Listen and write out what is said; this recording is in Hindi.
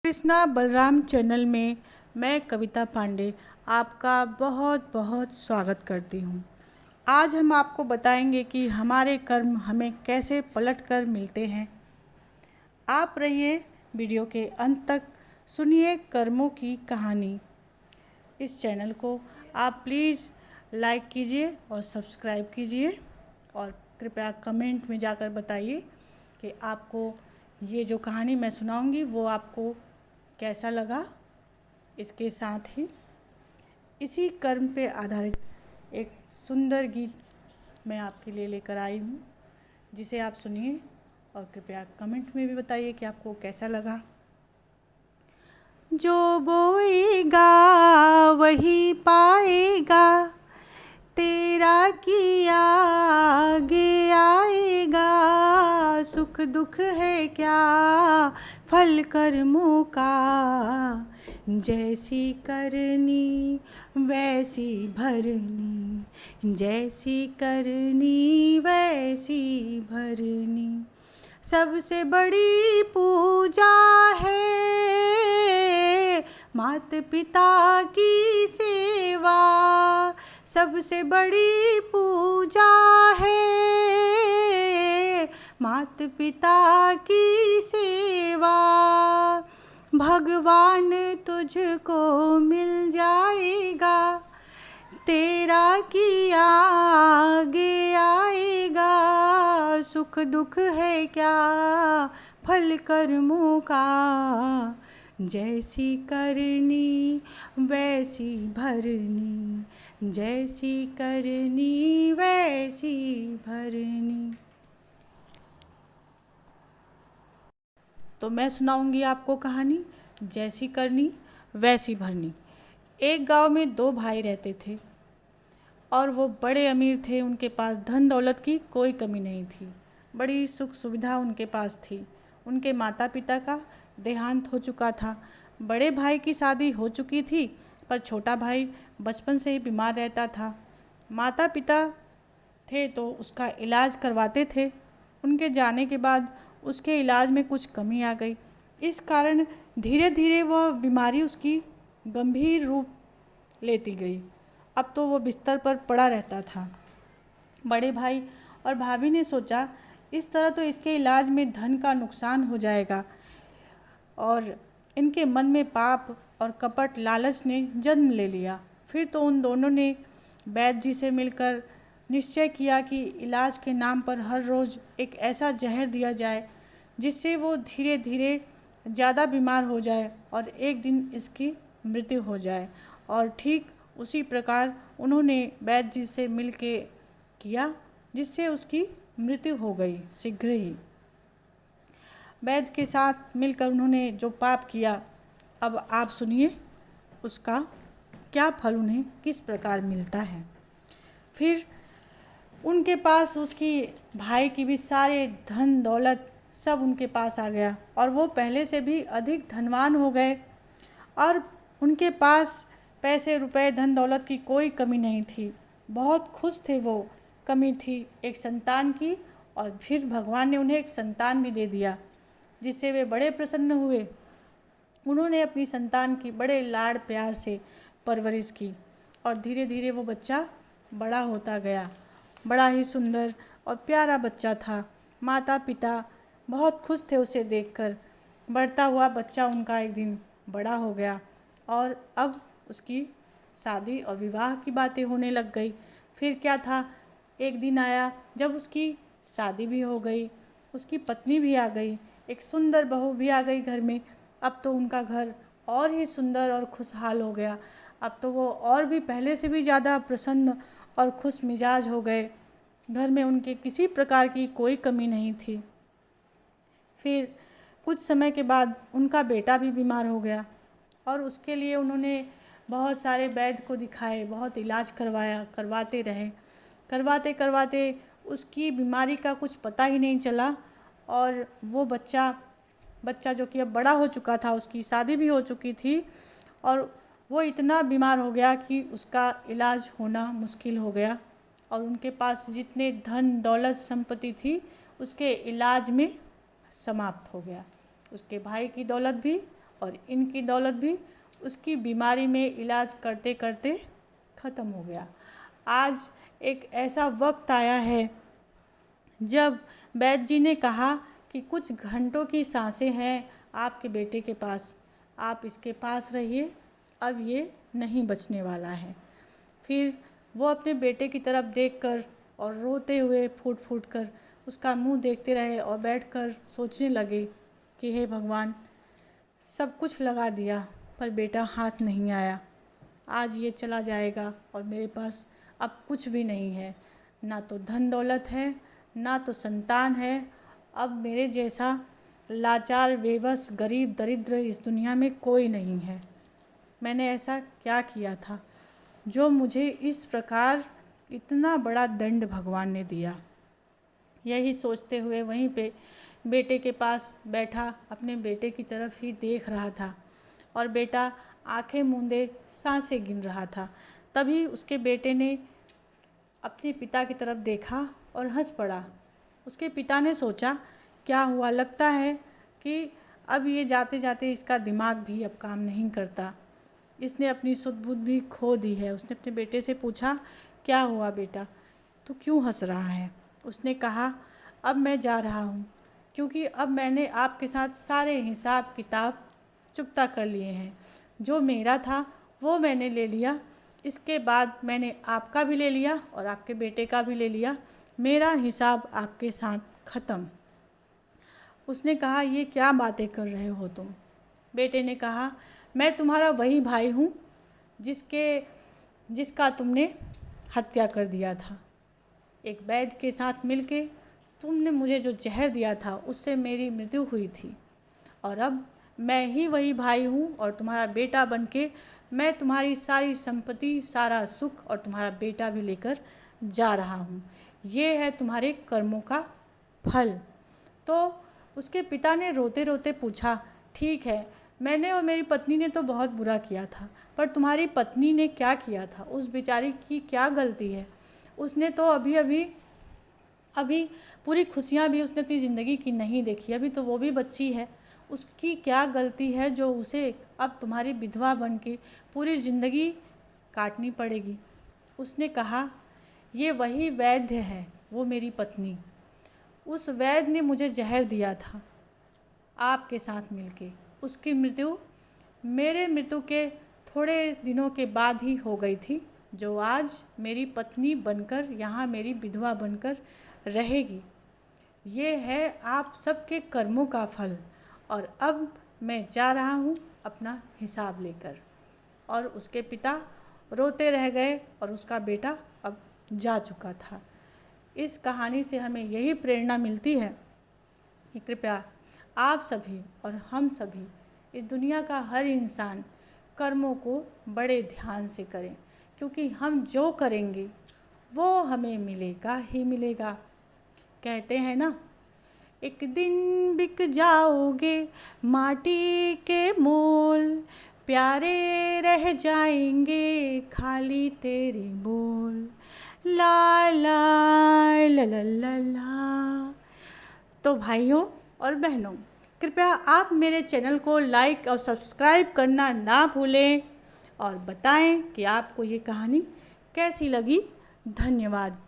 कृष्णा बलराम चैनल में मैं कविता पांडे आपका बहुत बहुत स्वागत करती हूँ। आज हम आपको बताएंगे कि हमारे कर्म हमें कैसे पलट कर मिलते हैं। आप रहिए वीडियो के अंत तक, सुनिए कर्मों की कहानी। इस चैनल को आप प्लीज़ लाइक कीजिए और सब्सक्राइब कीजिए और कृपया कमेंट में जाकर बताइए कि आपको ये जो कहानी मैं सुनाऊंगी वो आपको कैसा लगा। इसके साथ ही इसी कर्म पे आधारित एक सुंदर गीत मैं आपके लिए लेकर आई हूँ, जिसे आप सुनिए और कृपया कमेंट में भी बताइए कि आपको कैसा लगा। जो बोएगा वही पाएगा, तेरा किया आगे आएगा। सुख दुख है क्या फल कर्मों का, जैसी करनी वैसी भरनी, जैसी करनी वैसी भरनी। सबसे बड़ी पूजा है मात पिता की सेवा, सबसे बड़ी पूजा है मात पिता की सेवा। भगवान तुझको मिल जाएगा, तेरा किया आगे आएगा। सुख दुख है क्या फल कर्मों का, जैसी करनी वैसी भरनी, जैसी करनी वैसी भरनी। तो मैं सुनाऊंगी आपको कहानी जैसी करनी वैसी भरनी। एक गांव में दो भाई रहते थे और वो बड़े अमीर थे। उनके पास धन दौलत की कोई कमी नहीं थी, बड़ी सुख सुविधा उनके पास थी। उनके माता पिता का देहांत हो चुका था। बड़े भाई की शादी हो चुकी थी, पर छोटा भाई बचपन से ही बीमार रहता था। माता पिता थे तो उसका इलाज करवाते थे। उनके जाने के बाद उसके इलाज में कुछ कमी आ गई। इस कारण धीरे धीरे वह बीमारी उसकी गंभीर रूप लेती गई। अब तो वो बिस्तर पर पड़ा रहता था। बड़े भाई और भाभी ने सोचा, इस तरह तो इसके इलाज में धन का नुकसान हो जाएगा। और इनके मन में पाप और कपट लालच ने जन्म ले लिया। फिर तो उन दोनों ने वैद्य जी से मिलकर निश्चय किया कि इलाज के नाम पर हर रोज़ एक ऐसा जहर दिया जाए जिससे वो धीरे धीरे ज़्यादा बीमार हो जाए और एक दिन इसकी मृत्यु हो जाए। और ठीक उसी प्रकार उन्होंने वैद्य जी से मिल के किया, जिससे उसकी मृत्यु हो गई शीघ्र ही। वैद्य के साथ मिलकर उन्होंने जो पाप किया, अब आप सुनिए उसका क्या फल उन्हें किस प्रकार मिलता है। फिर उनके पास उसकी भाई की भी सारे धन दौलत सब उनके पास आ गया और वो पहले से भी अधिक धनवान हो गए और उनके पास पैसे रुपए धन दौलत की कोई कमी नहीं थी। बहुत खुश थे वो। कमी थी एक संतान की, और फिर भगवान ने उन्हें एक संतान भी दे दिया, जिससे वे बड़े प्रसन्न हुए। उन्होंने अपनी संतान की बड़े लाड़ प्यार से परवरिश की और धीरे धीरे वो बच्चा बड़ा होता गया। बड़ा ही सुंदर और प्यारा बच्चा था। माता पिता बहुत खुश थे उसे देखकर। बढ़ता हुआ बच्चा उनका एक दिन बड़ा हो गया और अब उसकी शादी और विवाह की बातें होने लग गई। फिर क्या था, एक दिन आया जब उसकी शादी भी हो गई, उसकी पत्नी भी आ गई, एक सुंदर बहू भी आ गई घर में। अब तो उनका घर और ही सुंदर और खुशहाल हो गया। अब तो वो और भी पहले से भी ज़्यादा प्रसन्न और खुश मिजाज हो गए। घर में उनके किसी प्रकार की कोई कमी नहीं थी। फिर कुछ समय के बाद उनका बेटा भी बीमार हो गया और उसके लिए उन्होंने बहुत सारे वैद्य को दिखाए, बहुत इलाज करवाते रहे। करवाते करवाते उसकी बीमारी का कुछ पता ही नहीं चला और वो बच्चा जो कि अब बड़ा हो चुका था, उसकी शादी भी हो चुकी थी और वो इतना बीमार हो गया कि उसका इलाज होना मुश्किल हो गया और उनके पास जितने धन दौलत संपत्ति थी उसके इलाज में समाप्त हो गया। उसके भाई की दौलत भी और इनकी दौलत भी उसकी बीमारी में इलाज करते करते ख़त्म हो गया। आज एक ऐसा वक्त आया है जब वैद्य जी ने कहा कि कुछ घंटों की सांसें हैं आपके बेटे के पास, आप इसके पास रहिए, अब ये नहीं बचने वाला है। फिर वो अपने बेटे की तरफ देखकर और रोते हुए फूट फूट कर उसका मुंह देखते रहे और बैठकर सोचने लगे कि हे भगवान, सब कुछ लगा दिया पर बेटा हाथ नहीं आया। आज ये चला जाएगा और मेरे पास अब कुछ भी नहीं है, ना तो धन दौलत है, ना तो संतान है। अब मेरे जैसा लाचार, बेबस, गरीब, दरिद्र इस दुनिया में कोई नहीं है। मैंने ऐसा क्या किया था जो मुझे इस प्रकार इतना बड़ा दंड भगवान ने दिया। यही सोचते हुए वहीं पे बेटे के पास बैठा अपने बेटे की तरफ ही देख रहा था और बेटा आंखें मूंदे सांसें गिन रहा था। तभी उसके बेटे ने अपने पिता की तरफ देखा और हंस पड़ा। उसके पिता ने सोचा क्या हुआ, लगता है कि अब ये जाते जाते इसका दिमाग भी अब काम नहीं करता, इसने अपनी सुध बुध भी खो दी है। उसने अपने बेटे से पूछा क्या हुआ बेटा, तू क्यों हंस रहा है? उसने कहा अब मैं जा रहा हूँ क्योंकि अब मैंने आपके साथ सारे हिसाब किताब चुकता कर लिए हैं। जो मेरा था वो मैंने ले लिया, इसके बाद मैंने आपका भी ले लिया और आपके बेटे का भी ले लिया। मेरा हिसाब आपके साथ ख़त्म। उसने कहा ये क्या बातें कर रहे हो तुम? बेटे ने कहा मैं तुम्हारा वही भाई हूँ जिसका तुमने हत्या कर दिया था। एक वैद्य के साथ मिलके तुमने मुझे जो जहर दिया था उससे मेरी मृत्यु हुई थी और अब मैं ही वही भाई हूँ और तुम्हारा बेटा बनके मैं तुम्हारी सारी संपत्ति, सारा सुख और तुम्हारा बेटा भी लेकर जा रहा हूँ। ये है तुम्हारे कर्मों का फल। तो उसके पिता ने रोते रोते पूछा ठीक है, मैंने और मेरी पत्नी ने तो बहुत बुरा किया था, पर तुम्हारी पत्नी ने क्या किया था? उस बेचारी की क्या गलती है? उसने तो अभी पूरी खुशियाँ भी उसने अपनी ज़िंदगी की नहीं देखी, अभी तो वो भी बच्ची है। उसकी क्या गलती है जो उसे अब तुम्हारी विधवा बन के पूरी ज़िंदगी काटनी पड़ेगी? उसने कहा ये वही वैद्य है, वो मेरी पत्नी। उस वैद्य ने मुझे जहर दिया था आपके साथ मिलके। उसकी मृत्यु मेरे मृत्यु के थोड़े दिनों के बाद ही हो गई थी, जो आज मेरी पत्नी बनकर यहाँ मेरी विधवा बनकर रहेगी। ये है आप सबके कर्मों का फल और अब मैं जा रहा हूँ अपना हिसाब लेकर। और उसके पिता रोते रह गए और उसका बेटा अब जा चुका था। इस कहानी से हमें यही प्रेरणा मिलती है कि कृपया आप सभी और हम सभी, इस दुनिया का हर इंसान कर्मों को बड़े ध्यान से करें, क्योंकि हम जो करेंगे वो हमें मिलेगा ही मिलेगा। कहते हैं ना, एक दिन बिक जाओगे माटी के मोल, प्यारे रह जाएंगे खाली तेरे बोल, ला ला ला ला ला ला। तो भाइयों और बहनों, कृपया आप मेरे चैनल को लाइक और सब्सक्राइब करना ना भूलें और बताएं कि आपको ये कहानी कैसी लगी। धन्यवाद।